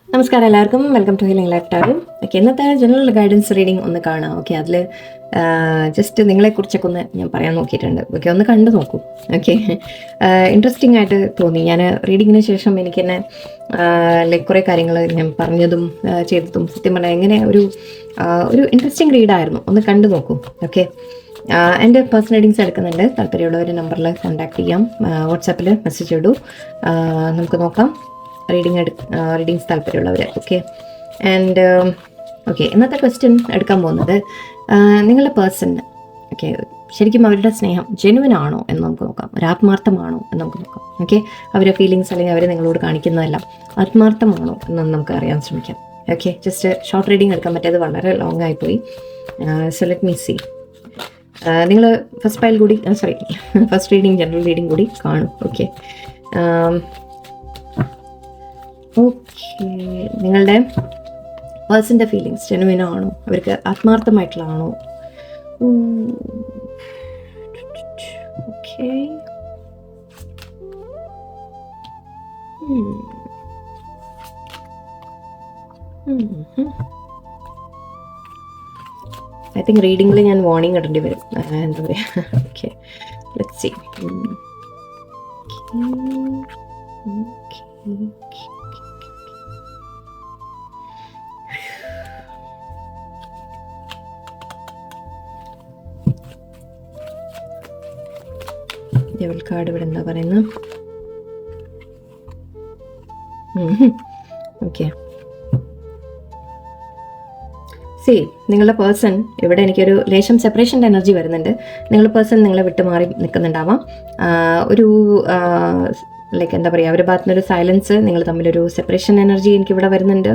നമസ്കാരം എല്ലാവർക്കും, welcome to healing life tarot. Okay, ഇന്നത്തെ ജനറൽ ഗൈഡൻസ് റീഡിംഗ് ഒന്ന് കാണാം. ഓക്കെ, അതിൽ ജസ്റ്റ് നിങ്ങളെക്കുറിച്ചൊക്കെ ഒന്ന് ഞാൻ പറയാൻ നോക്കിയിട്ടുണ്ട്. ഓക്കെ, ഒന്ന് കണ്ടു നോക്കൂ. ഓക്കെ, ഇൻട്രസ്റ്റിംഗ് ആയിട്ട് തോന്നി. ഞാൻ റീഡിങ്ങിന് ശേഷം എനിക്ക് തന്നെ ലൈക്ക് കുറേ കാര്യങ്ങൾ ഞാൻ പറഞ്ഞതും ചെയ്തതും സത്യം പറഞ്ഞാൽ എങ്ങനെ ഒരു ഇൻട്രസ്റ്റിംഗ് റീഡായിരുന്നു. ഒന്ന് കണ്ടു നോക്കൂ. ഓക്കെ, എൻ്റെ പേഴ്സണൽ റീഡിങ്സ് എടുക്കുന്നുണ്ട്. താല്പര്യമുള്ളവർ നമ്പറിൽ കോൺടാക്ട് ചെയ്യാം, വാട്സാപ്പിൽ മെസ്സേജ് ഇടൂ, നമുക്ക് നോക്കാം. റീഡിങ്സ് താല്പര്യമുള്ളവർ. ഓക്കെ, ആൻഡ് ഓക്കെ, ഇന്നത്തെ ക്വസ്റ്റ്യൻ എടുക്കാൻ പോകുന്നത് നിങ്ങളുടെ പേഴ്സണ് ഓക്കെ ശരിക്കും അവരുടെ സ്നേഹം ജെനുവിൻ ആണോ എന്ന് നമുക്ക് നോക്കാം. ഒരു ആത്മാർത്ഥമാണോ എന്ന് നമുക്ക് നോക്കാം. ഓക്കെ, അവരുടെ ഫീലിങ്സ് അല്ലെങ്കിൽ അവർ നിങ്ങളോട് കാണിക്കുന്നതെല്ലാം ആത്മാർത്ഥമാണോ എന്ന് നമുക്ക് അറിയാൻ ശ്രമിക്കാം. ഓക്കെ, ജസ്റ്റ് ഷോർട്ട് റീഡിങ് എടുക്കാൻ പറ്റിയത് വളരെ ലോങ് ആയിപ്പോയി. So let me see. നിങ്ങൾ ഫസ്റ്റ് റീഡിങ് ജനറൽ റീഡിങ് കൂടി കാണും. ഓക്കെ, ഓക്കെ, നിങ്ങളുടെ പേഴ്സൻ്റെ ഫീലിങ്സ് ജെനുവിൻ ആണോ, അവർക്ക് ആത്മാർത്ഥമായിട്ടുള്ളതാണോ? ഓക്കെ, ഐ തിങ്ക് റീഡിങ്ങിൽ ഞാൻ വാർണിംഗ് ഇടേണ്ടി വരും. എന്താ പറയുക? Okay, let's see. Devil card ഇവിടെ എന്താ പറയുന്നത്? ഓക്കെ, സി, നിങ്ങളുടെ പേഴ്സൺ ഇവിടെ എനിക്കൊരു ലേശം സെപ്പറേഷൻ്റെ എനർജി വരുന്നുണ്ട്. നിങ്ങളുടെ പേഴ്സൺ നിങ്ങളെ വിട്ടുമാറി നിൽക്കുന്നുണ്ടാവാം. ഒരു ലൈക്ക് എന്താ പറയുക, അവരുടെ ഭാഗത്തു നിന്നൊരു സൈലൻസ്, നിങ്ങൾ തമ്മിലൊരു സെപ്പറേഷൻ എനർജി എനിക്കിവിടെ വരുന്നുണ്ട്.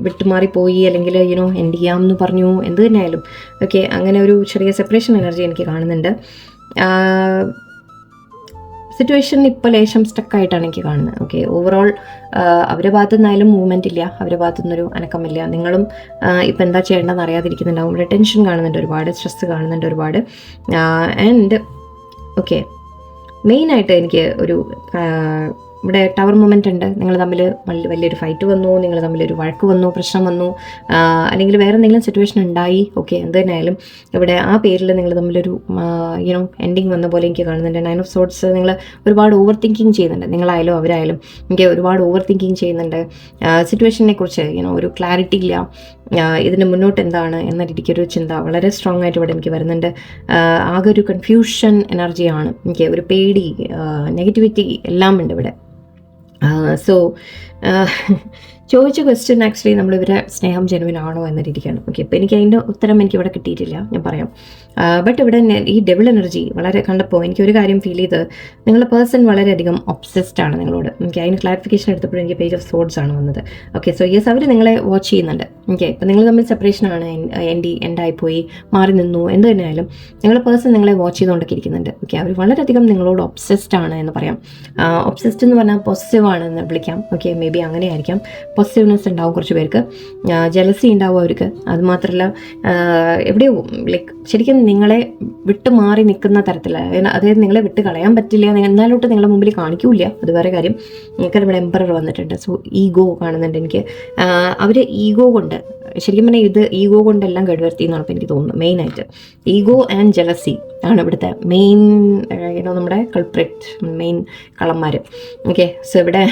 വിട്ടുമാറിപ്പോയി, അല്ലെങ്കിൽ എൻഡ് ചെയ്യാമെന്ന് പറഞ്ഞു, എന്ത് തന്നെയായാലും ഓക്കെ, അങ്ങനെ ഒരു ചെറിയ സെപ്പറേഷൻ എനർജി എനിക്ക് കാണുന്നുണ്ട്. സിറ്റുവേഷൻ ഇപ്പോൾ ലേശം സ്റ്റക്കായിട്ടാണ് എനിക്ക് കാണുന്നത്. ഓക്കെ, ഓവറോൾ അവരുടെ ഭാഗത്തു നിന്നായാലും മൂവ്മെൻ്റ് ഇല്ല, അവരുടെ ഭാഗത്തു നിന്നൊരു അനക്കമില്ല. നിങ്ങളും ഇപ്പം എന്താ ചെയ്യേണ്ടതെന്ന് അറിയാതിരിക്കുന്നുണ്ടാവും. ഇവിടെ ടെൻഷൻ കാണുന്നുണ്ട് ഒരുപാട്, സ്ട്രെസ് കാണുന്നുണ്ട് ഒരുപാട്. ആൻഡ് ഓക്കെ, മെയിനായിട്ട് എനിക്ക് ഒരു ഇവിടെ ടവർ മൊമെൻ്റ് ഉണ്ട്. നിങ്ങൾ തമ്മിൽ വലിയൊരു ഫൈറ്റ് വന്നു, നിങ്ങൾ തമ്മിലൊരു വഴക്ക് വന്നു, പ്രശ്നം വന്നു, അല്ലെങ്കിൽ വേറെ എന്തെങ്കിലും സിറ്റുവേഷൻ ഉണ്ടായി. ഓക്കെ, എന്ത് തന്നെയായാലും ഇവിടെ ആ പേരിൽ നിങ്ങൾ തമ്മിലൊരു എൻഡിങ് വന്ന പോലെ എനിക്ക് കാണുന്നുണ്ട്. 9 of Swords, നിങ്ങൾ ഒരുപാട് ഓവർ തിങ്കിങ് ചെയ്യുന്നുണ്ട്. നിങ്ങളായാലും അവരായാലും എനിക്ക് ഒരുപാട് ഓവർ തിങ്കിങ് ചെയ്യുന്നുണ്ട്. സിറ്റുവേഷനെ കുറിച്ച് ഒരു ക്ലാരിറ്റി ഇല്ല. ഇതിന് മുന്നോട്ട് എന്താണ് എന്ന രീതിക്കൊരു ചിന്ത വളരെ സ്ട്രോങ് ആയിട്ട് ഇവിടെ എനിക്ക് വരുന്നുണ്ട്. ആകെ ഒരു കൺഫ്യൂഷൻ എനർജിയാണ്. എനിക്ക് ഒരു പേടി, നെഗറ്റിവിറ്റി എല്ലാം ഉണ്ട് ഇവിടെ. സോ ചോദിച്ച ക്വസ്റ്റ്യൻ ആക്ച്വലി നമ്മളിവരെ സ്നേഹം ജെനുവിൻ ആണോ എന്ന രീതിക്കാണ്. ഓക്കെ, ഇപ്പോൾ എനിക്ക് അതിൻ്റെ ഉത്തരം എനിക്കിവിടെ കിട്ടിയിട്ടില്ല, ഞാൻ പറയാം. ബട്ട് ഇവിടെ ഈ ഡെവിൾ എനർജി വളരെ കണ്ടപ്പോൾ എനിക്കൊരു കാര്യം ഫീൽ ചെയ്ത്, നിങ്ങളുടെ പേഴ്സൺ വളരെയധികം ഒബ്സെസ്ഡ് ആണ് നിങ്ങളോട്. എനിക്ക് അതിന് ക്ലാരിഫിക്കേഷൻ എടുത്തപ്പോൾ എനിക്ക് പേജ് ഓഫ് സോർഡ്സ് ആണ് വന്നത്. ഓക്കെ, സോ യെസ്, അവർ നിങ്ങളെ വാച്ച് ചെയ്യുന്നുണ്ട്. ഓക്കെ, ഇപ്പോൾ നിങ്ങൾ തമ്മിൽ സെപ്പറേഷനാണ്, എൻഡായിപ്പോയി, മാറി നിന്നു, എന്ത് തന്നെയായാലും നിങ്ങളുടെ പേഴ്സൺ നിങ്ങളെ വാച്ച് ചെയ്തുകൊണ്ടൊക്കെ ഇരിക്കുന്നുണ്ട്. ഓക്കെ, അവർ വളരെയധികം നിങ്ങളോട് ഒബ്സെസ്ഡ് ആണ് എന്ന് പറയാം. ഒബ്സെസ്ഡ് എന്ന് പറഞ്ഞാൽ പോസിറ്റീവ് ആണെന്ന് വിളിക്കാം. ഓക്കെ, മേ ബി അങ്ങനെ ആയിരിക്കാം. പോസിറ്റീവ്നെസ് ഉണ്ടാവും കുറച്ച് പേർക്ക്, ജലസി ഉണ്ടാവും അവർക്ക്. അതുമാത്രമല്ല എവിടെയോ ലൈക്ക് ശരിക്കും നിങ്ങളെ വിട്ട് മാറി നിൽക്കുന്ന തരത്തിൽ, അതായത് നിങ്ങളെ വിട്ട് കളയാൻ പറ്റില്ല, എന്നാലോട്ട് നിങ്ങളെ മുമ്പിൽ കാണിക്കൂല, അത് വേറെ കാര്യം. കാരണം ഇവിടെ എംപറർ വന്നിട്ടുണ്ട്. സോ ഈഗോ കാണുന്നുണ്ട് എനിക്ക്. അവർ ഈഗോ കൊണ്ട് ശരിക്കും പറഞ്ഞാൽ ഇത് ഈഗോ കൊണ്ടെല്ലാം കേടുവരുത്തി എന്നാണ് ഇപ്പോൾ എനിക്ക് തോന്നുന്നത്. മെയിനായിട്ട് ഈഗോ ആൻഡ് ജലസി ആണ് ഇവിടുത്തെ മെയിൻ നമ്മുടെ കൾപ്രിറ്റ്, മെയിൻ കള്ളന്മാർ. ഓക്കെ, സോ ഇവിടെ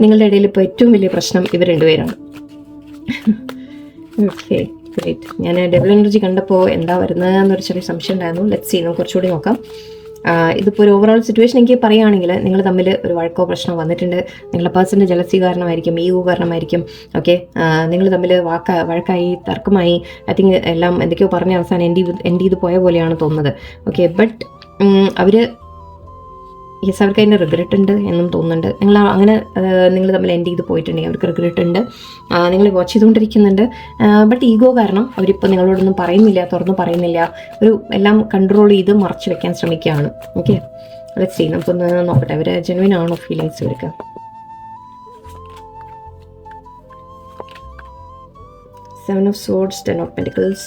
നിങ്ങളുടെ ഇടയിൽ ഇപ്പോൾ ഏറ്റവും വലിയ പ്രശ്നം ഇവർ രണ്ടുപേരാണ്. Okay, great. ഞാൻ ഡെവിൾ എനർജി കണ്ടപ്പോൾ എന്താ വരുന്നത് എന്നൊരു ചെറിയ സംശയം ഉണ്ടായിരുന്നു. ലെറ്റ്സ് സീ, നമുക്ക് കുറച്ചുകൂടി നോക്കാം. ഇതിപ്പോൾ ഒരു ഓവറോൾ സിറ്റുവേഷൻ എനിക്ക് പറയുകയാണെങ്കിൽ, നിങ്ങൾ തമ്മിൽ ഒരു വഴക്കോ പ്രശ്നമോ വന്നിട്ടുണ്ട്. നിങ്ങളുടെ പേഴ്സൻ്റെ ജലസി കാരണമായിരിക്കും, ഈഗോ കാരണമായിരിക്കും. ഓക്കെ, നിങ്ങൾ തമ്മിൽ വഴക്കായി, തർക്കമായി, ഐ തിങ്ക് എല്ലാം എന്തൊക്കെയോ പറഞ്ഞ അവസാനം എൻഡ് ചെയ്ത് പോയ പോലെയാണ് തോന്നുന്നത്. ഓക്കെ, ബട്ട് അവർ യെസ്, അവർക്ക് അതിൻ്റെ റിഗ്രറ്റ് ഉണ്ട് എന്നും തോന്നുന്നുണ്ട്. നിങ്ങൾ തമ്മിൽ എൻഡ് ചെയ്ത് പോയിട്ടുണ്ടെങ്കിൽ അവർക്ക് റിഗ്രറ്റ് ഉണ്ട്. നിങ്ങൾ വാച്ച് ചെയ്തുകൊണ്ടിരിക്കുന്നുണ്ട്. ബട്ട് ഈഗോ കാരണം അവരിപ്പോൾ നിങ്ങളോടൊന്നും പറയുന്നില്ല, തുറന്നു പറയുന്നില്ല. എല്ലാം കൺട്രോൾ ചെയ്ത് മറച്ചു വെക്കാൻ ശ്രമിക്കുകയാണ്. ഓക്കെ, ലെറ്റ്സ് സീ, നമുക്കൊന്ന് നോക്കട്ടെ അവർ ജെനുവിൻ ആണോ ഫീലിങ്സ് ഇവർക്ക്. Seven of Swords, 10 of Pentacles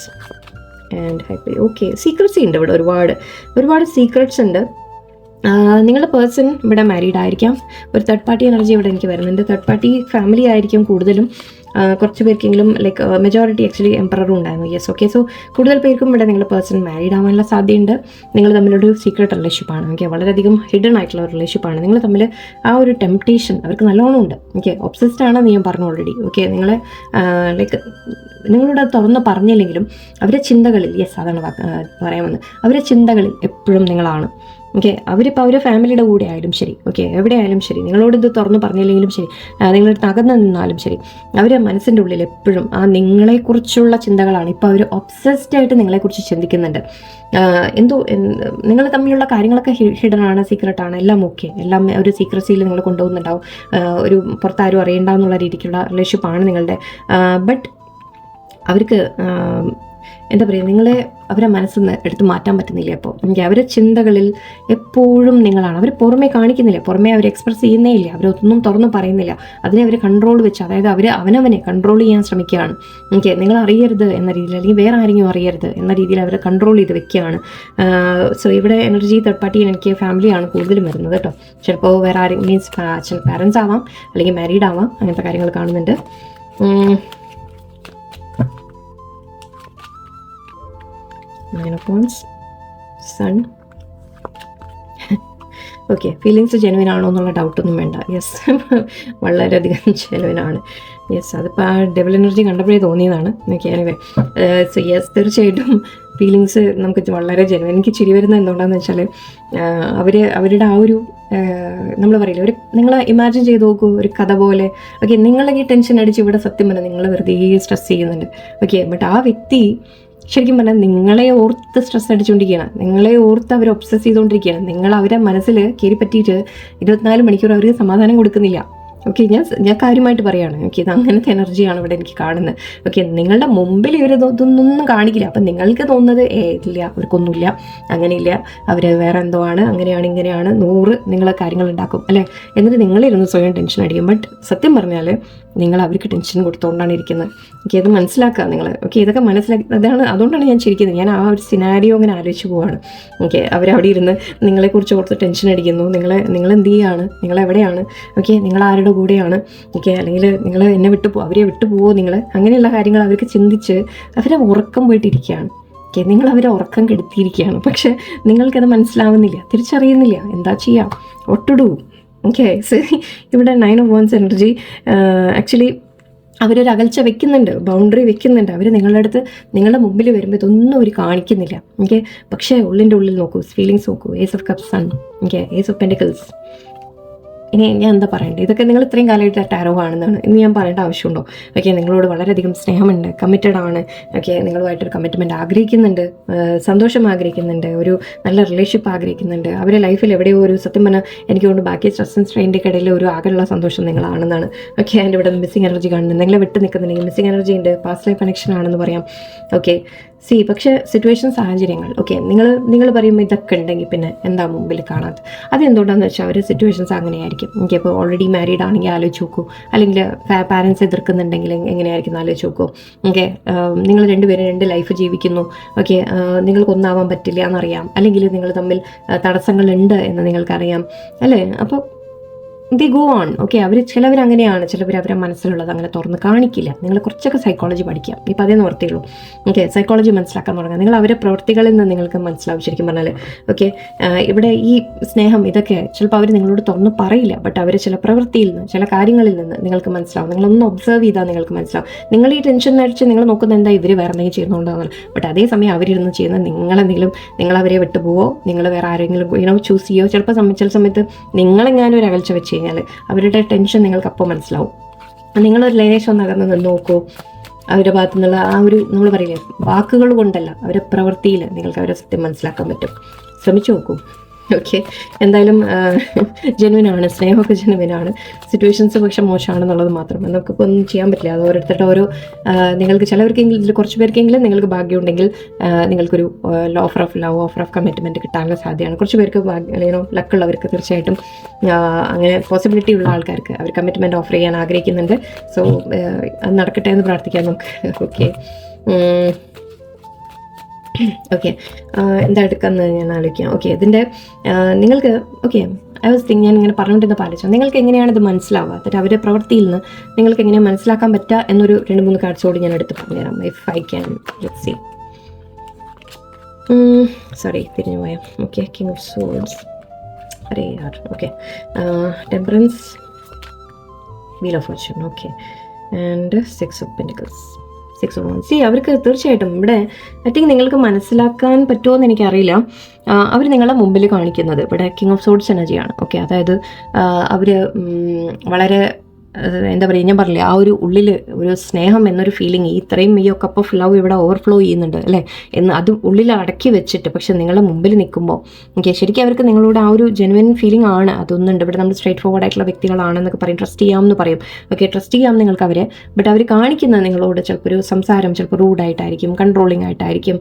and High Priest. Okay, secrets ഉണ്ട് ഇവിടെ, ഒരുപാട് സീക്രട്സ് ഉണ്ട്. നിങ്ങളുടെ പേഴ്സൺ ഇവിടെ മാരീഡ് ആയിരിക്കാം. ഒരു തേർഡ് പാർട്ടി എനർജി ഇവിടെ എനിക്ക് വരുന്നുണ്ട്. തേർഡ് പാർട്ടി ഫാമിലി ആയിരിക്കും കൂടുതലും. കുറച്ച് പേർക്കെങ്കിലും ലൈക്ക് മെജോറിറ്റി ആക്ച്വലി എംപററും ഉണ്ടായിരുന്നു. Yes, okay. സോ കൂടുതൽ പേർക്കും ഇവിടെ നിങ്ങളുടെ പേഴ്സൺ മാരീഡ് ആവാനുള്ള സാധ്യതയുണ്ട്. നിങ്ങൾ തമ്മിലൊരു സീക്രട്ട് റിലേഷൻഷിപ്പാണ്. ഓക്കെ, വളരെയധികം ഹിഡൻ ആയിട്ടുള്ള ഒരു റിലേഷൻഷിപ്പാണ്. നിങ്ങൾ തമ്മിൽ ആ ഒരു ടെംപ്റ്റേഷൻ അവർക്ക് നല്ലോണം ഉണ്ട്. ഓക്കെ, ഒബ്സസ്ഡ് ആണെന്ന് ഞാൻ പറഞ്ഞു ഓൾറെഡി. ഓക്കെ, നിങ്ങളെ ലൈക്ക് നിങ്ങളോട് തുറന്ന് പറഞ്ഞില്ലെങ്കിലും അവരുടെ ചിന്തകളിൽ, യെസ് അതാണ് പറയാൻ വന്നത്, അവരുടെ ചിന്തകളിൽ എപ്പോഴും നിങ്ങളാണ്. ഓക്കെ, അവരിപ്പോൾ അവരുടെ ഫാമിലിയുടെ കൂടെ ആയാലും ശരി, ഓക്കെ, എവിടെ ആയാലും ശരി, നിങ്ങളോട് ഇത് തുറന്ന് പറഞ്ഞില്ലെങ്കിലും ശരി, നിങ്ങളൊരു തകർന്നു നിന്നാലും ശരി, അവരുടെ മനസ്സിൻ്റെ ഉള്ളിൽ എപ്പോഴും ആ നിങ്ങളെക്കുറിച്ചുള്ള ചിന്തകളാണ്. ഇപ്പോൾ അവർ ഒബ്സസ്ഡ് ആയിട്ട് നിങ്ങളെക്കുറിച്ച് ചിന്തിക്കുന്നുണ്ട്. നിങ്ങൾ തമ്മിലുള്ള കാര്യങ്ങളൊക്കെ ഹിഡൻ ആണ്, സീക്രട്ടാണ്, എല്ലാം ഓക്കെ, എല്ലാം ഒരു സീക്രസിയിൽ നിങ്ങൾ കൊണ്ടുപോകുന്നുണ്ടാവും. ഒരു പുറത്താരും അറിയണ്ടെന്നുള്ള രീതിക്കുള്ള റിലേഷൻഷിപ്പാണ് നിങ്ങളുടെ. ബട്ട് അവർക്ക് എന്താ പറയുക, നിങ്ങളെ അവരെ മനസ്സിൽ നിന്ന് എടുത്ത് മാറ്റാൻ പറ്റുന്നില്ല. അപ്പോൾ എനിക്ക് അവരുടെ ചിന്തകളിൽ എപ്പോഴും നിങ്ങളാണ്. അവർ പുറമേ കാണിക്കുന്നില്ല, പുറമേ അവർ എക്സ്പ്രസ് ചെയ്യുന്നേ ഇല്ല, അവരൊന്നും തുറന്ന് പറയുന്നില്ല. അതിനെ അവർ കൺട്രോൾ വെച്ച്, അതായത് അവർ അവനവനെ കൺട്രോൾ ചെയ്യാൻ ശ്രമിക്കുകയാണ്. ഓക്കെ, നിങ്ങൾ അറിയരുത് എന്ന രീതിയിൽ, അല്ലെങ്കിൽ വേറെ ആരെങ്കിലും അറിയരുത് എന്ന രീതിയിൽ അവർ കൺട്രോൾ ചെയ്ത് വെക്കുകയാണ്. സോ ഇവിടെ എനർജി തേർഡ് പാർട്ടി എനിക്ക് ഫാമിലിയാണ് കൂടുതലും വരുന്നത് കേട്ടോ. ചിലപ്പോൾ വേറെ ആരെങ്കിലും മീൻസ് അച്ഛൻ പാരൻസ് ആവാം, അല്ലെങ്കിൽ മാരീഡ് ആവാം, അങ്ങനത്തെ കാര്യങ്ങൾ കാണുന്നുണ്ട്. Nine of Wands, Sun. Okay, feelings genuine ആണോ എന്നുള്ള ഡൗട്ടൊന്നും വേണ്ട. യെസ്, വളരെയധികം ജെനുവിനാണ്. യെസ്, അതിപ്പോൾ ആ ഡെവൽ എനർജി കണ്ടപ്പോഴേ തോന്നിയതാണ്. ഓക്കെ, എനിവേ, സോ യെസ്, തീർച്ചയായിട്ടും ഫീലിങ്സ് നമുക്ക് വളരെ ജെനുവിൻ. എനിക്ക് ചിരി വരുന്നത് എന്തുകൊണ്ടാണെന്ന് വെച്ചാൽ അവരുടെ ആ ഒരു നമ്മൾ പറയില്ല, ഒരു നിങ്ങൾ ഇമാജിൻ ചെയ്ത് നോക്കൂ, ഒരു കഥ പോലെ. ഓക്കെ, നിങ്ങളെ ഈ ടെൻഷൻ അടിച്ച് ഇവിടെ സത്യം പറഞ്ഞാൽ നിങ്ങൾ വെറുതെ സ്ട്രെസ് ചെയ്യുന്നുണ്ട്. ഓക്കെ, ബട്ട് ആ വ്യക്തി ശരിക്കും പറഞ്ഞാൽ നിങ്ങളെ ഓർത്ത് സ്ട്രെസ് അടിച്ചുകൊണ്ടിരിക്കുകയാണ്, നിങ്ങളെ ഓർത്ത് അവർ ഒബ്സസ് ചെയ്തുകൊണ്ടിരിക്കുകയാണ്. നിങ്ങൾ അവരെ മനസ്സിൽ കയറി പറ്റിയിട്ട് 24 മണിക്കൂർ അവർക്ക് സമാധാനം കൊടുക്കുന്നില്ല. ഓക്കെ, ഞാൻ കാര്യമായിട്ട് പറയുകയാണ്. ഓക്കെ, ഇത് അങ്ങനത്തെ എനർജിയാണ് ഇവിടെ എനിക്ക് കാണുന്നത്. ഓക്കെ, നിങ്ങളുടെ മുമ്പിൽ ഇതൊന്നും കാണിക്കില്ല. അപ്പം നിങ്ങൾക്ക് തോന്നുന്നത് ഇല്ല, അവർക്കൊന്നുമില്ല, അങ്ങനെയില്ല, അവർ വേറെ എന്തോ ആണ്, അങ്ങനെയാണ് ഇങ്ങനെയാണ് 100 നിങ്ങൾ കാര്യങ്ങൾ ഉണ്ടാക്കും അല്ലേ. എന്നിട്ട് നിങ്ങളിരുന്ന് സ്വയം ടെൻഷൻ അടിക്കും. ബട്ട് സത്യം പറഞ്ഞാൽ നിങ്ങൾ അവർക്ക് ടെൻഷൻ കൊടുത്തുകൊണ്ടാണ് ഇരിക്കുന്നത്. ഓക്കെ, അത് മനസ്സിലാക്കുക നിങ്ങൾ. ഓക്കെ, ഇതൊക്കെ മനസ്സിലാക്കി, അതുകൊണ്ടാണ് ഞാൻ ചിരിക്കുന്നത്. ഞാൻ ആ ഒരു സിനാരിയോ അങ്ങനെ ആലോചിച്ച് പോവാണ്. ഓക്കെ, അവരവിടെ ഇരുന്ന് നിങ്ങളെക്കുറിച്ച് ഓർത്ത് ടെൻഷൻ അടിക്കുന്നു. നിങ്ങൾ എന്ത് ചെയ്യുകയാണ്, നിങ്ങളെവിടെയാണ്, ഓക്കെ, നിങ്ങൾ ആരുടെ കൂടെയാണ്, ഓക്കെ, അല്ലെങ്കിൽ നിങ്ങൾ എന്നെ അവരെ വിട്ടുപോകുമോ നിങ്ങൾ, അങ്ങനെയുള്ള കാര്യങ്ങൾ അവർക്ക് ചിന്തിച്ച് അവരെ ഉറക്കം പോയിട്ടിരിക്കുകയാണ്. ഓക്കെ, നിങ്ങൾ അവരെ ഉറക്കം കെടുത്തിയിരിക്കുകയാണ്. പക്ഷെ നിങ്ങൾക്കത് മനസ്സിലാവുന്നില്ല, തിരിച്ചറിയുന്നില്ല. എന്താ ചെയ്യാം, ഒട്ടുടൂ. ഓക്കെ, ഇവിടെ 9 of Wands എനർജി ആക്ച്വലി അവരൊരു അകൽച്ച വെക്കുന്നുണ്ട്, ബൗണ്ടറി വെക്കുന്നുണ്ട്. അവർ നിങ്ങളുടെ അടുത്ത്, നിങ്ങളുടെ മുമ്പിൽ വരുമ്പോൾ ഇതൊന്നും അവർ കാണിക്കുന്നില്ല. ഓക്കെ, പക്ഷേ ഉള്ളിൻ്റെ ഉള്ളിൽ നോക്കൂ, ഫീലിങ്സ് നോക്കൂ. Ace of cups, sun, okay, ace of pentacles. ഇനി ഞാൻ എന്താ പറയണ്ടേ, ഇതൊക്കെ നിങ്ങൾ ഇത്രയും കാലമായിട്ട് ടാരോ ആണെന്നാണ് ഇന്ന് ഞാൻ പറയേണ്ട ആവശ്യമുണ്ടോ? ഓക്കെ, നിങ്ങളോട് വളരെയധികം സ്നേഹമുണ്ട്, കമ്മിറ്റഡ് ആണ്. ഓക്കെ, നിങ്ങളുമായിട്ടൊരു കമ്മിറ്റ്മെൻറ്റ് ആഗ്രഹിക്കുന്നുണ്ട്, സന്തോഷം ആഗ്രഹിക്കുന്നുണ്ട്, ഒരു നല്ല റിലേഷൻഷിപ്പ് ആഗ്രഹിക്കുന്നുണ്ട്. അവരുടെ ലൈഫിൽ എവിടെയോ ഒരു സത്യം പറഞ്ഞാൽ എനിക്ക് കൊണ്ട് ബാക്കി സ്ട്രെസ് ആൻഡ് സ്ട്രെയിൻ്റെ ഇടയിൽ ഒരു ആകെയുള്ള സന്തോഷം നിങ്ങളാണെന്നാണ്. ഓക്കെ, അതിൻ്റെ ഇവിടെ മിസ്സിംഗ് എനർജി കാണുന്നത്, നിങ്ങളെ വിട്ട് നിൽക്കുന്നുണ്ടെങ്കിൽ മിസ്സിംഗ് എനർജി ഉണ്ട്, പാസ്റ്റ് ലൈഫ് കണക്ഷൻ ആണെന്ന് പറയാം. ഓക്കെ, പക്ഷേ സിറ്റുവേഷൻ, സാഹചര്യങ്ങൾ, ഓക്കെ, നിങ്ങൾ പറയുമ്പോൾ ഇതൊക്കെ ഉണ്ടെങ്കിൽ പിന്നെ എന്താ മുമ്പിൽ കാണാത്തത്? അതെന്തുകൊണ്ടാണെന്ന് വെച്ചാൽ അവർ സിറ്റുവേഷൻസ് അങ്ങനെയായിരിക്കും. ഓക്കെ, ഇപ്പോൾ ഓൾറെഡി മാരീഡ് ആണെങ്കിൽ ആലോചിച്ച് നോക്കൂ, അല്ലെങ്കിൽ പാരൻസ് എതിർക്കുന്നുണ്ടെങ്കിൽ എങ്ങനെയായിരിക്കും ആലോചിച്ച് നോക്കൂ. ഓക്കെ, നിങ്ങൾ രണ്ടുപേരും 2 ലൈഫ് ജീവിക്കുന്നു. ഓക്കെ, നിങ്ങൾക്കൊന്നാവാൻ പറ്റില്ല എന്നറിയാം, അല്ലെങ്കിൽ നിങ്ങൾ തമ്മിൽ തടസ്സങ്ങളുണ്ട് എന്ന് നിങ്ങൾക്കറിയാം അല്ലേ. അപ്പോൾ ദി ഗോ ഓൺ. ഓക്കെ, ചിലവർ അങ്ങനെയാണ്, ചിലവർ അവരെ മനസ്സിലുള്ളത് അങ്ങനെ തുറന്ന് കാണിക്കില്ല. നിങ്ങൾ കുറച്ചൊക്കെ സൈക്കോളജി പഠിക്കാം, ഇപ്പോൾ അതേ നിവർത്തിയുള്ളൂ. ഓക്കെ, സൈക്കോളജി മനസ്സിലാക്കാൻ തുടങ്ങുക. നിങ്ങൾ അവരെ പ്രവൃത്തികളിൽ നിന്ന് നിങ്ങൾക്ക് മനസ്സിലാവും ശരിക്കും പറഞ്ഞാൽ. ഓക്കെ, ഇവിടെ ഈ സ്നേഹം ഇതൊക്കെ ചിലപ്പോൾ അവർ നിങ്ങളോട് തുറന്ന് പറയില്ല, ബട്ട് അവർ ചില പ്രവൃത്തിയിൽ നിന്ന്, ചില കാര്യങ്ങളിൽ നിന്ന് നിങ്ങൾക്ക് മനസ്സിലാവും. നിങ്ങളൊന്ന് ഒബ്സർവ് ചെയ്താൽ നിങ്ങൾക്ക് മനസ്സിലാവും. നിങ്ങൾ ഈ ടെൻഷൻ അടിച്ച് നിങ്ങൾ നോക്കുന്ന എന്താ ഇവർ വേറെ എന്തെങ്കിലും ചെയ്യുന്നുണ്ടോയെന്നല്ല, ബട്ട് അതേസമയം അവരിരുന്ന് ചെയ്യുന്ന നിങ്ങൾ അവരെ വിട്ടുപോവോ, നിങ്ങൾ വേറെ ആരെങ്കിലും ചൂസ് ചെയ്യോ, ചില സമയത്ത് നിങ്ങളെങ്ങാനും ഒരു അകൽച്ച വെച്ച് കഴിഞ്ഞാൽ അവരുടെ ടെൻഷൻ നിങ്ങൾക്ക് അപ്പോൾ മനസ്സിലാവും. നിങ്ങളൊരു ലേശം നകർന്ന് നിന്ന് നോക്കൂ. അവരുടെ ഭാഗത്തു നിന്നുള്ള ആ ഒരു, നമ്മൾ പറയില്ലേ, വാക്കുകൾ കൊണ്ടല്ല, അവരുടെ പ്രവൃത്തിയിൽ നിങ്ങൾക്ക് അവരെ സത്യം മനസ്സിലാക്കാൻ പറ്റും. ശ്രമിച്ചു നോക്കൂ. ഓക്കെ, എന്തായാലും ജെനുവിനാണ്, സ്നേഹമൊക്കെ ജെനുവിനാണ്. സിറ്റുവേഷൻസ് പക്ഷെ മോശമാണെന്നുള്ളത് മാത്രം നമുക്കിപ്പോൾ ഒന്നും ചെയ്യാൻ പറ്റില്ല. അത് ഓരോരുത്തരുടെ ഓരോ, നിങ്ങൾക്ക് ചിലവർക്കെങ്കിലും, ഇതിൽ കുറച്ച് പേർക്കെങ്കിലും നിങ്ങൾക്ക് ഭാഗ്യമുണ്ടെങ്കിൽ നിങ്ങൾക്കൊരു ഓഫർ ഓഫ് കമ്മിറ്റ്മെൻറ്റ് കിട്ടാനുള്ള സാധ്യതയാണ്. കുറച്ച് പേർക്ക് ലക്കുള്ളവർക്ക് തീർച്ചയായിട്ടും അങ്ങനെ പോസിബിലിറ്റി ഉള്ള ആൾക്കാർക്ക് അവർ കമ്മിറ്റ്മെൻറ്റ് ഓഫർ ചെയ്യാൻ ആഗ്രഹിക്കുന്നുണ്ട്. സോ അത് നടക്കട്ടെ എന്ന് പ്രാർത്ഥിക്കാം നമുക്ക്. ഓക്കെ, ഓക്കെ, എന്താ എടുക്കാമെന്ന് ഞാൻ ആലോചിക്കാം. ഓക്കെ, ഇതിൻ്റെ നിങ്ങൾക്ക് ഓക്കെ ഐ വാസ് തിങ്ക് ഞാൻ ഇങ്ങനെ പറഞ്ഞുകൊണ്ടിരുന്ന പാലിച്ചോ, നിങ്ങൾക്ക് എങ്ങനെയാണ് ഇത് മനസ്സിലാവുക, എന്നിട്ട് അവരുടെ പ്രവൃത്തിയിൽ നിന്ന് നിങ്ങൾക്ക് എങ്ങനെയാണ് മനസ്സിലാക്കാൻ പറ്റുക എന്നൊരു 2-3 കാർഡ്സോട് ഞാൻ എടുത്ത് പറഞ്ഞുതരാം. If I can let's see. Sorry, തിരിഞ്ഞു പോയാം. ഓക്കെ, കിങ് ഓഫ് സോർഡ്സ്, അരേ യാർ. Okay, temperance, wheel of fortune. Okay, and 6 of pentacles, 6 of wands. അവർക്ക് തീർച്ചയായിട്ടും ഇവിടെ ഐ തിങ്ക് നിങ്ങൾക്ക് മനസ്സിലാക്കാൻ പറ്റുമോ എന്ന് എനിക്കറിയില്ല. അവർ നിങ്ങളെ മുമ്പിൽ കാണിക്കുന്നത് ഇവിടെ കിങ് ഓഫ് സോർഡ്സ് എനർജിയാണ്. ഓക്കെ, അതായത് അവർ വളരെ എന്താ പറയുക, ഞാൻ പറഞ്ഞില്ലേ ആ ഒരു ഉള്ളിൽ ഒരു സ്നേഹം എന്നൊരു ഫീലിംഗ്, ഇത്രയും ഈ കപ്പ് ഓഫ് ലവ് ഇവിടെ ഓവർഫ്ലോ ചെയ്യുന്നുണ്ട് അല്ലേ എന്ന് അത് ഉള്ളിൽ അടക്കി വെച്ചിട്ട് പക്ഷെ നിങ്ങളുടെ മുമ്പിൽ നിൽക്കുമ്പോൾ ഓക്കെ ശരിക്കും അവർക്ക് നിങ്ങളോട് ആ ഒരു ജെനുവിൻ ഫീലിംഗ് ആണ് അതൊന്നുണ്ട്. ഇവിടെ നമ്മൾ സ്ട്രേറ്റ് ഫോർവേഡ് ആയിട്ടുള്ള വ്യക്തികളാണെന്നൊക്കെ പറയും, ട്രസ്റ്റ് ചെയ്യാമെന്ന് പറയും. ഓക്കെ, ട്രസ്റ്റ് ചെയ്യാം നിങ്ങൾക്ക് അവരെ. ബട്ട് അവർ കാണിക്കുന്നത് നിങ്ങളോട് ചിലപ്പോൾ ഒരു സംസാരം ചിലപ്പോൾ റൂഡായിട്ടായിരിക്കും, കൺട്രോളിംഗ് ആയിട്ടായിരിക്കും,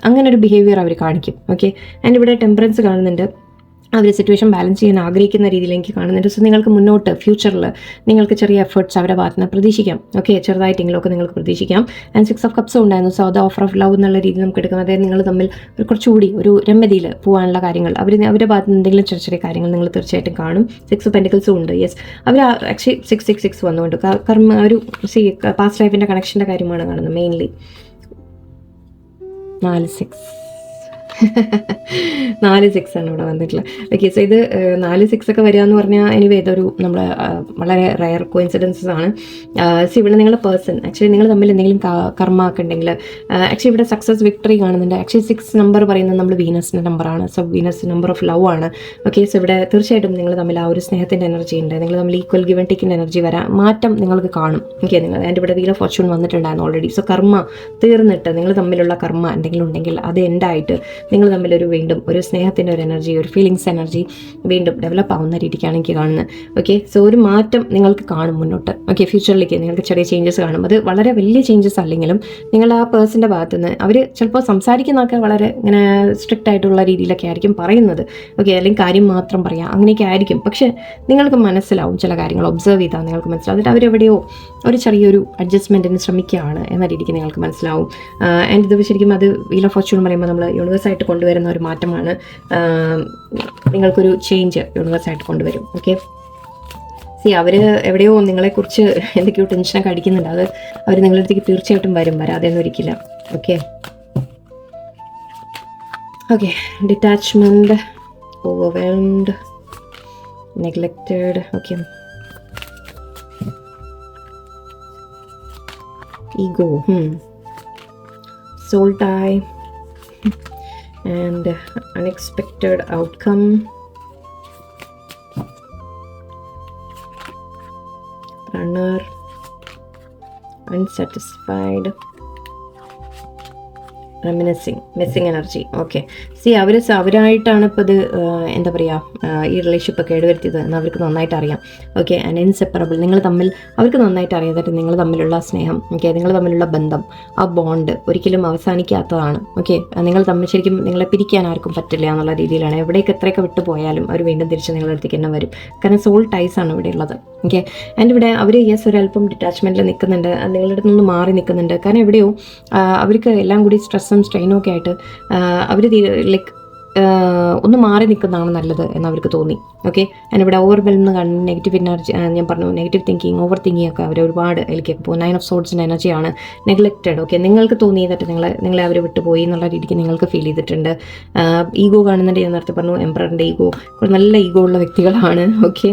അങ്ങനെ ഒരു ബിഹേവിയർ അവർ കാണിക്കും. ഓക്കെ, ആൻഡ് ഇവിടെ ടെമ്പറൻസ് കാണുന്നുണ്ട്. അവർ സിറ്റുവേഷൻ ബാലൻസ് ചെയ്യാൻ ആഗ്രഹിക്കുന്ന രീതിയിൽ എനിക്ക് കാണുന്നുണ്ട്. സോ നിങ്ങൾക്ക് മുന്നോട്ട് ഫ്യൂച്ചറിൽ നിങ്ങൾക്ക് ചെറിയ എഫേർട്സ് അവരുടെ ഭാഗത്ത് നിന്ന് പ്രതീക്ഷിക്കാം. ഓക്കെ, ചെറുതായിട്ടെങ്കിലുമൊക്കെ നിങ്ങൾക്ക് പ്രതീക്ഷിക്കാം. ആൻഡ് 6 ഓഫ് കപ്സും ഉണ്ടായിരുന്നു. സോ അത് ഓഫർ ഓഫ് ലവ് എന്നുള്ള രീതിയിൽ നമുക്ക് എടുക്കാം. അതായത് നിങ്ങൾ തമ്മിൽ ഒരു കുറച്ചുകൂടി ഒരു രമ്യതയിൽ പോകാനുള്ള കാര്യങ്ങൾ അവരുടെ ഭാഗത്ത് നിന്ന് എന്തെങ്കിലും ചെറിയ ചെറിയ കാര്യങ്ങൾ നിങ്ങൾ തീർച്ചയായിട്ടും കാണും. 6 ഓഫ് പെന്റിക്കിൾസും ഉണ്ട്. യെസ്, അവർ ആക്ച്വലി 666 വന്നുകൊണ്ട് കർമ്മ ഒരു പാസ്റ്റ് ലൈഫിൻ്റെ കണക്ഷൻ്റെ കാര്യമാണ് കാണുന്നത് മെയിൻലി. 4-6 ആണ് ഇവിടെ വന്നിട്ടുള്ളത്. ഓക്കെ, സോ ഇത് 4-6 ഒക്കെ വരിക എന്ന് പറഞ്ഞാൽ എനിവേ ഇതൊരു നമ്മൾ വളരെ റയർ കോയിൻസിഡൻസസ് ആണ്. സോ ഇവിടെ നിങ്ങളുടെ പേഴ്സൺ ആക്ച്വലി നിങ്ങൾ തമ്മിൽ എന്തെങ്കിലും കർമ്മ ഒക്കെ ഉണ്ടെങ്കിൽ ആക്ച്വലി ഇവിടെ സക്സസ് വിക്ടറി കാണുന്നുണ്ട്. ആക്ച്വലി 6 നമ്പർ പറയുന്നത് നമ്മൾ വീനസിൻ്റെ നമ്പറാണ്. So Venus number of love ആണ്. ഓക്കെ, സോ ഇവിടെ തീർച്ചയായിട്ടും നിങ്ങൾ തമ്മിൽ ആ ഒരു സ്നേഹത്തിൻ്റെ എനർജി ഉണ്ട്. നിങ്ങൾ തമ്മിൽ ഈക്വൽ ഗിവൻ ടേക്കിൻ്റെ എനർജി മാറ്റം നിങ്ങൾക്ക് കാണും. ഓക്കെ, നിങ്ങൾ അതിൻ്റെ ഇവിടെ വീൽ ഓഫ് ഫോർച്യൂൺ വന്നിട്ടുണ്ടായിരുന്നു ഓൾറെഡി. സോ കർമ്മ തീർന്നിട്ട് നിങ്ങൾ തമ്മിലുള്ള കർമ്മ എന്തെങ്കിലും ഉണ്ടെങ്കിൽ അത് എൻഡായിട്ട് നിങ്ങൾ തമ്മിലൊരു വീണ്ടും ഒരു സ്നേഹത്തിൻ്റെ ഒരു എനർജി, ഒരു ഫീലിങ്സ് എനർജി വീണ്ടും ഡെവലപ്പ് ആവുന്ന രീതിക്കാണ് എനിക്ക് കാണുന്നത്. ഓക്കെ, സോ ഒരു മാറ്റം നിങ്ങൾക്ക് കാണും മുന്നോട്ട്. ഓക്കെ, ഫ്യൂച്ചറിലേക്ക് നിങ്ങൾക്ക് ചെറിയ ചേഞ്ചസ് കാണും. അത് വളരെ വലിയ ചേഞ്ചസ് അല്ലെങ്കിലും നിങ്ങൾ ആ പേഴ്സൻ്റെ ഭാഗത്തു നിന്ന് അവർ ചിലപ്പോൾ സംസാരിക്കുന്നതൊക്കെ വളരെ ഇങ്ങനെ സ്ട്രിക്റ്റ് ആയിട്ടുള്ള രീതിയിലൊക്കെ ആയിരിക്കും പറയുന്നത്. ഓക്കെ, അല്ലെങ്കിൽ കാര്യം മാത്രം പറയാം, അങ്ങനെയൊക്കെ ആയിരിക്കും. പക്ഷേ നിങ്ങൾക്ക് മനസ്സിലാവും ചില കാര്യങ്ങൾ ഒബ്സർവ് ചെയ്താൽ നിങ്ങൾക്ക് മനസ്സിലാവും. എന്നിട്ട് അവരെവിടെയോ ഒരു ചെറിയൊരു അഡ്ജസ്റ്റ്മെൻറ്റിന് ശ്രമിക്കുകയാണ് എന്ന രീതിക്ക് നിങ്ങൾക്ക് മനസ്സിലാവും. ആൻഡ് ഇത് ശരിക്കും അത് വീൽ ഓഫ് ഫോർച്യൂൺ പറയുമ്പോൾ നമ്മൾ യൂണിവേഴ്സായിട്ട് കൊണ്ടുവരുന്ന ഒരു മാറ്റമാണ്. നിങ്ങൾക്കൊരു ചേഞ്ച് യൂണിവേഴ്സായിട്ട് കൊണ്ടുവരും. ഓക്കെ, അവർ എവിടെയോ നിങ്ങളെക്കുറിച്ച് എന്തൊക്കെയോ ടെൻഷനൊക്കെ അടിക്കുന്നുണ്ട്. അത് അവർ നിങ്ങളുടെ അടുത്തേക്ക് തീർച്ചയായിട്ടും വരാതെയൊന്നും ഒരിക്കില്ല. Okay, okay, detachment, overwhelmed, neglected. Okay, ego, soul tie, and unexpected outcome, runner, unsatisfied, missing energy. Okay, അവരായിട്ടാണ് ഇപ്പോൾ ഇത് എന്താ പറയുക ഈ റിലേഷൻഷിപ്പ് കേടുവരുത്തിയത് എന്ന് അവർക്ക് നന്നായിട്ട് അറിയാം. ഓക്കെ, ആൻഡ് ഇൻസെപ്പറബിൾ, നിങ്ങൾ തമ്മിൽ അവർക്ക് നന്നായിട്ട് അറിയാതായിട്ട് നിങ്ങൾ തമ്മിലുള്ള സ്നേഹം, ഓക്കെ, നിങ്ങൾ തമ്മിലുള്ള ബന്ധം, ആ ബോണ്ട് ഒരിക്കലും അവസാനിക്കാത്തതാണ്. ഓക്കെ, നിങ്ങൾ തമ്മിൽ ശരിക്കും നിങ്ങളെ പിരിക്കാൻ ആർക്കും പറ്റില്ല എന്നുള്ള രീതിയിലാണ്. എവിടേക്ക് എത്രയൊക്കെ വിട്ടു പോയാലും അവർ വീണ്ടും തിരിച്ച് നിങ്ങളുടെ അടുത്തേക്ക് തന്നെ വരും. കാരണം സോൾ ടൈസ് ആണ് ഇവിടെ ഉള്ളത്. ഓക്കെ, ആൻഡ് ഇവിടെ അവർ ഒരല്പം ഡിറ്റാച്ച്മെൻറ്റിൽ നിൽക്കുന്നുണ്ട്, നിങ്ങളുടെ അടുത്ത് നിന്ന് മാറി നിൽക്കുന്നുണ്ട്. കാരണം എവിടെയോ അവർക്ക് എല്ലാം കൂടി സ്ട്രെസ്സും സ്ട്രെയിനും ഒക്കെ ആയിട്ട് അവർ ലൈക്ക് ഒന്ന് മാറി നിൽക്കുന്നതാണ് നല്ലത് എന്ന് അവർക്ക് തോന്നി. ഓക്കെ, ഞാനിവിടെ ഓവർവെൽമെന്ന് കാണുന്ന നെഗറ്റീവ് എനർജി, ഞാൻ പറഞ്ഞു നെഗറ്റീവ് തിങ്കിങ്, ഓവർ തിങ്കിങ് ഒക്കെ അവർ ഒരുപാട് അതിലേക്കൊക്കെ പോകും. 9 ഓഫ് സോർഡ്സിൻ്റെ എനർജിയാണ്. നെഗ്ലക്റ്റഡ്. ഓക്കെ, നിങ്ങൾക്ക് തോന്നിയതായിട്ട് നിങ്ങളെ അവർ വിട്ടുപോയി എന്നുള്ള രീതിക്ക് നിങ്ങൾക്ക് ഫീൽ ചെയ്തിട്ടുണ്ട്. ഈഗോ കാണുന്നുണ്ട്. ഞാൻ നേരത്തെ പറഞ്ഞു എംപററിൻ്റെ ഈഗോ, നല്ല ഈഗോ ഉള്ള വ്യക്തികളാണ്. Okay,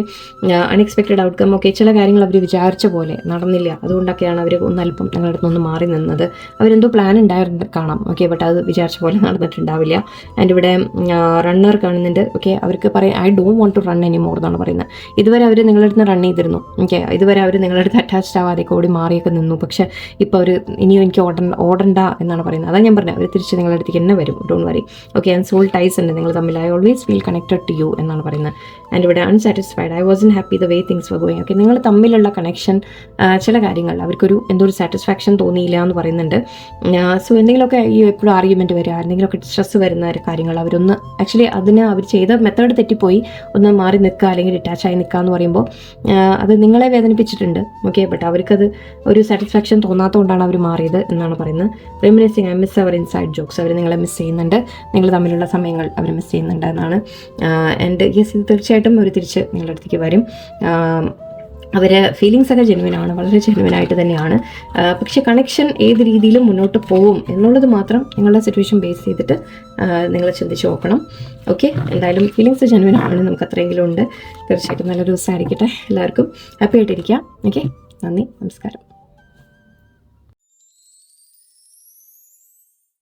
unexpected outcome. ഓക്കെ, ചില കാര്യങ്ങൾ അവർ വിചാരിച്ച പോലെ നടന്നില്ല, അതുകൊണ്ടൊക്കെയാണ് അവർ ഒന്നല്പം നിങ്ങളുടെ അടുത്തൊന്ന് മാറി നിന്നത്. അവരെന്തോ പ്ലാൻ ഉണ്ടായിരുന്നു കാണാം. ഓക്കെ, ബട്ട് അത് വിചാരിച്ച പോലെ നടന്നിട്ടുണ്ടാവില്ല. ആൻഡ് ഇവിടെ റണ്ണർ കാണുന്നുണ്ട്. ഓക്കെ, അവർക്ക് പറയാം I don't want to run any more എന്നാണ് പറയുന്നത്. ഇതുവരെ അവർ നിങ്ങളുടെ അടുത്ത് റൺ ചെയ്തിരുന്നു. ഓക്കെ, ഇതുവരെ അവർ നിങ്ങളുടെ അടുത്ത് അറ്റാച്ച്ഡ് ആവാതെ ഓടി മാറിയൊക്കെ നിന്നു. പക്ഷേ ഇപ്പോൾ അവർ ഇനിയും എനിക്ക് ഓടണ്ട എന്നാണ് പറയുന്നത്. അതാണ് ഞാൻ പറഞ്ഞത്, അവർ തിരിച്ച് നിങ്ങളുടെ അടുത്തേക്ക് തന്നെ വരും. Don't worry. Okay, and soul ties ഉണ്ട് നിങ്ങൾ തമ്മിൽ. I always feel connected to you എന്നാണ് പറയുന്നത്. ആൻഡ് ഇവിടെ unsatisfied, I wasn't happy the way things were going. Okay, നിങ്ങൾ തമ്മിലുള്ള കണക്ഷൻ ചില കാര്യങ്ങൾ അവർക്കൊരു എന്തോ ഒരു സാറ്റിസ്ഫാക്ഷൻ തോന്നിയില്ല എന്ന് പറയുന്നുണ്ട്. സോ എന്തെങ്കിലുമൊക്കെ ഈ എപ്പോഴും ആർഗ്യുമെൻറ്റ് വരിക, എന്തെങ്കിലുമൊക്കെ സ്ട്രെസ് വരുന്ന കാര്യങ്ങൾ അവരൊന്ന് ആക്ച്വലി അതിന് അവർ ചെയ്ത മെത്തേഡ് തെറ്റിപ്പോയി ഒന്ന് മാറി നിൽക്കുക അല്ലെങ്കിൽ ഡിറ്റാച്ചായി നിൽക്കുക എന്ന് പറയുമ്പോൾ അത് നിങ്ങളെ വേദനിപ്പിച്ചിട്ടുണ്ട്. ഓക്കെ, ബട്ട് അവർക്കത് ഒരു സാറ്റിസ്ഫാക്ഷൻ തോന്നാത്തതുകൊണ്ടാണ് അവർ മാറിയത് എന്നാണ് പറയുന്നത്. Reminiscing, I miss our inside jokes, അവർ നിങ്ങളെ മിസ് ചെയ്യുന്നുണ്ട്, നിങ്ങൾ തമ്മിലുള്ള സമയങ്ങൾ അവർ മിസ് ചെയ്യുന്നുണ്ട് എന്നാണ്. ആൻഡ് യെസ്, ഇത് തീർച്ചയായിട്ടും അവർ തിരിച്ച് നിങ്ങളുടെ അടുത്തേക്ക് വരും. അവരെ ഫീലിങ്സ് ഒക്കെ ജെന്യുവനാണ്, വളരെ ജെന്യുവനായിട്ട് തന്നെയാണ്. പക്ഷേ കണക്ഷൻ ഏത് രീതിയിലും മുന്നോട്ട് പോവും എന്നുള്ളത് മാത്രം നിങ്ങളുടെ സിറ്റുവേഷൻ ബേസ് ചെയ്തിട്ട് നിങ്ങൾ ചിന്തിച്ച് നോക്കണം. ഓക്കെ, എന്തായാലും ഫീലിങ്സ് ജെന്യുവനാണ്, നമുക്ക് അത്രയെങ്കിലും ഉണ്ട്. തീർച്ചയായിട്ടും നല്ലൊരു ദിവസമായിരിക്കട്ടെ, എല്ലാവർക്കും ഹാപ്പി ആയിട്ടിരിക്കാം. ഓക്കെ, നന്ദി, നമസ്കാരം.